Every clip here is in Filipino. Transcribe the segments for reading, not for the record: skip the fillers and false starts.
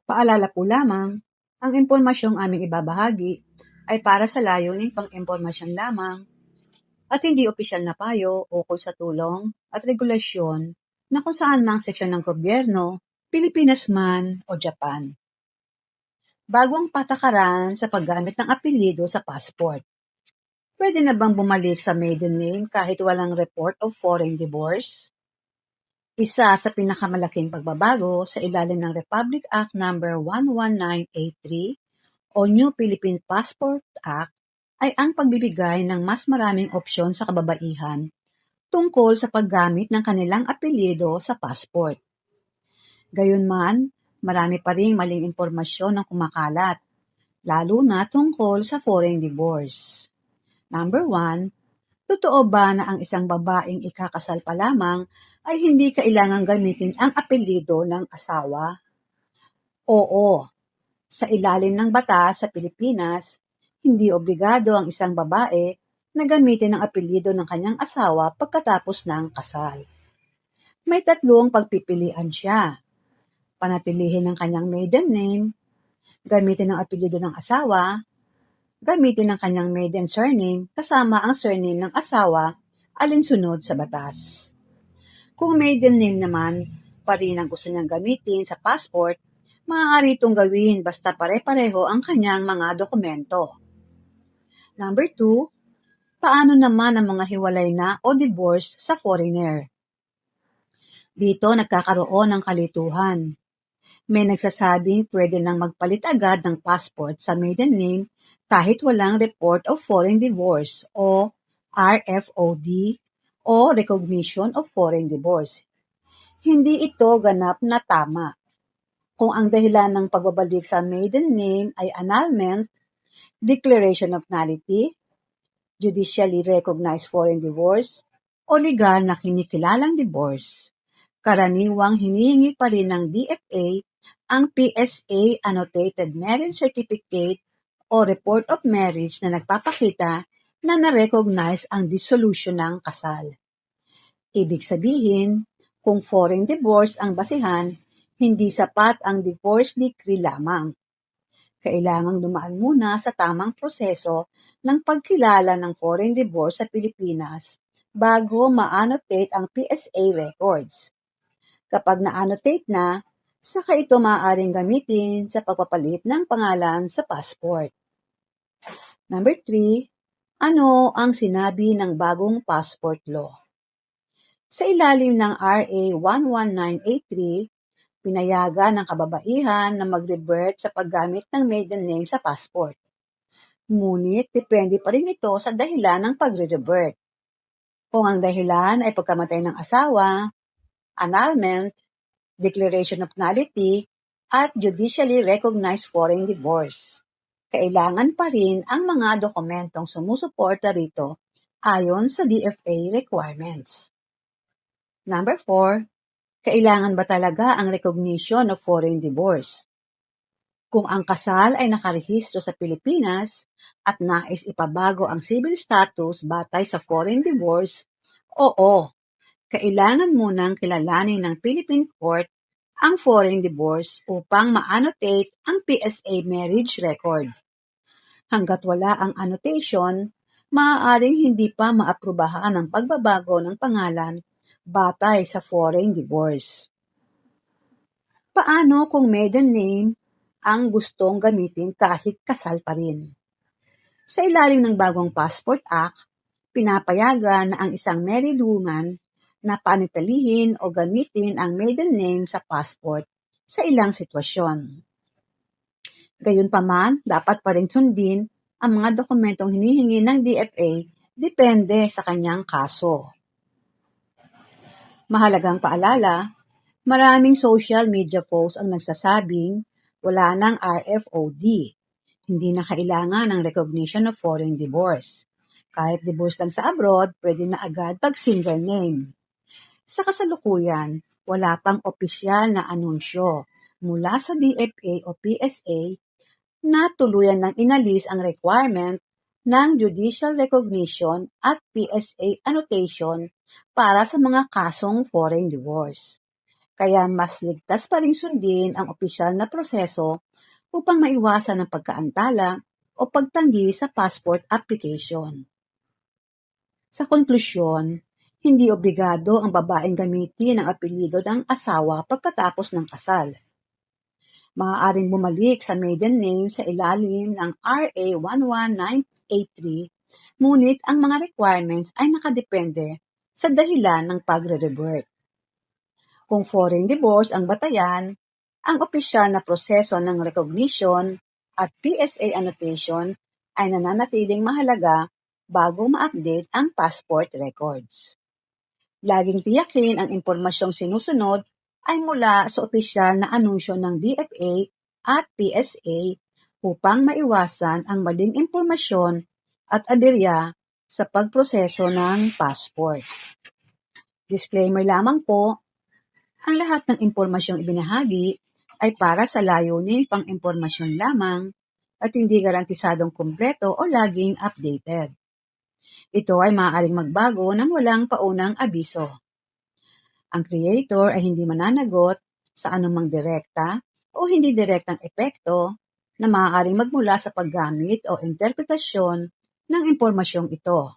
Paalala po lamang, ang impormasyong aming ibabahagi ay para sa layuning pang-impormasyon lamang at hindi opisyal na payo ukol sa tulong at regulasyon na kung saan mang seksyon ng gobyerno, Pilipinas man o Japan. Bago ang patakaran sa paggamit ng apelyido sa passport, pwede na bang bumalik sa maiden name kahit walang report of foreign divorce? Isa sa pinakamalaking pagbabago sa ilalim ng Republic Act No. 11983 o New Philippine Passport Act ay ang pagbibigay ng mas maraming opsyon sa kababaihan tungkol sa paggamit ng kanilang apelyido sa passport. Gayunman, marami pa ring maling impormasyon ang kumakalat, lalo na tungkol sa foreign divorce. Number 1, totoo ba na ang isang babaeng ikakasal pa lamang ay hindi kailangang gamitin ang apelyido ng asawa? Oo, sa ilalim ng batas sa Pilipinas, hindi obligado ang isang babae na gamitin ang apelyido ng kanyang asawa pagkatapos ng kasal. May tatlong pagpipilian siya. Panatilihin ang kanyang maiden name, gamitin ang apelyido ng asawa, gamitin ang kanyang maiden surname kasama ang surname ng asawa alinsunod sa batas. Kung maiden name naman pa rin ang gusto niyang gamitin sa passport, maaari itong gawin basta pare-pareho ang kanyang mga dokumento. Number 2, paano naman ang mga hiwalay na o divorce sa foreigner? Dito nagkakaroon ng kalituhan. May nagsasabing pwede nang magpalit agad ng passport sa maiden name kahit walang report of foreign divorce o RFOD o Recognition of Foreign Divorce. Hindi ito ganap na tama. Kung ang dahilan ng pagbabalik sa maiden name ay annulment, declaration of nullity, judicially recognized foreign divorce, o legal na kinikilalang divorce, karaniwang hinihingi pa rin ng DFA ang PSA Annotated Marriage Certificate o Report of Marriage na nagpapakita na na-recognize ang dissolution ng kasal. Ibig sabihin, kung foreign divorce ang basihan, hindi sapat ang divorce decree lamang. Kailangang dumaan muna sa tamang proseso ng pagkilala ng foreign divorce sa Pilipinas bago ma-annotate ang PSA records. Kapag na-annotate na, saka ito maaaring gamitin sa pagpapalit ng pangalan sa passport. Number 3, ano ang sinabi ng bagong passport law? Sa ilalim ng RA 11983, pinayagan ng kababaihan na mag-revert sa paggamit ng maiden name sa passport. Ngunit depende pa rin ito sa dahilan ng pagre-revert. Kung ang dahilan ay pagkamatay ng asawa, annulment, declaration of nullity, at judicially recognized foreign divorce, kailangan pa rin ang mga dokumentong sumusuporta rito ayon sa DFA requirements. Number 4, kailangan ba talaga ang recognition of foreign divorce? Kung ang kasal ay nakarehistro sa Pilipinas at nais ipabago ang civil status batay sa foreign divorce, oo, kailangan munang kilalanin ng Philippine Court ang foreign divorce upang ma-annotate ang PSA marriage record. Hanggat wala ang annotation, maaaring hindi pa maaprubahan ang pagbabago ng pangalan batay sa foreign divorce. Paano kung maiden name ang gustong gamitin kahit kasal pa rin? Sa ilalim ng bagong Passport Act, pinapayagan na ang isang married woman na panitilihin o gamitin ang maiden name sa passport sa ilang sitwasyon. Gayunpaman, dapat pa rin sundin ang mga dokumentong hinihingi ng DFA depende sa kanyang kaso. Mahalagang paalala, maraming social media posts ang nagsasabing wala ng RFOD. Hindi na kailangan ng recognition of foreign divorce. Kahit divorce lang sa abroad, pwede na agad pag single name. Sa kasalukuyan, wala pang opisyal na anunsyo mula sa DFA o PSA na tuluyan ng inalis ang requirement ng judicial recognition at PSA annotation para sa mga kasong foreign divorce. Kaya mas ligtas pa ring sundin ang opisyal na proseso upang maiwasan ang pagkaantala o pagtanggi sa passport application. Sa konklusyon, hindi obligado ang babaeng gamitin ang apelyido ng asawa pagkatapos ng kasal. Maaaring bumalik sa maiden name sa ilalim ng RA 11983, ngunit ang mga requirements ay nakadepende sa dahilan ng pagre-revert. Kung foreign divorce ang batayan, ang opisyal na proseso ng recognition at PSA annotation ay nananatiling mahalaga bago ma-update ang passport records. Laging tiyakin ang impormasyong sinusunod ay mula sa opisyal na anunsyo ng DFA at PSA upang maiwasan ang maling impormasyon at aberya sa pagproseso ng passport. Disclaimer lamang po, ang lahat ng impormasyong ibinahagi ay para sa layuning pang-impormasyon lamang at hindi garantisadong kumpleto o laging updated. Ito ay maaaring magbago nang walang paunang abiso. Ang creator ay hindi mananagot sa anumang direkta o hindi direktang epekto na maaaring magmula sa paggamit o interpretasyon ng impormasyong ito.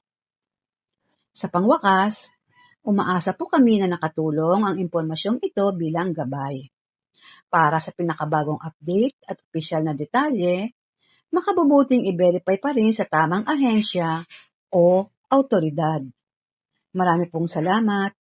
Sa pangwakas, umaasa po kami na nakatulong ang impormasyong ito bilang gabay. Para sa pinakabagong update at opisyal na detalye, makabubuting i-verify pa rin sa tamang ahensya o autoridad. Marami pong salamat.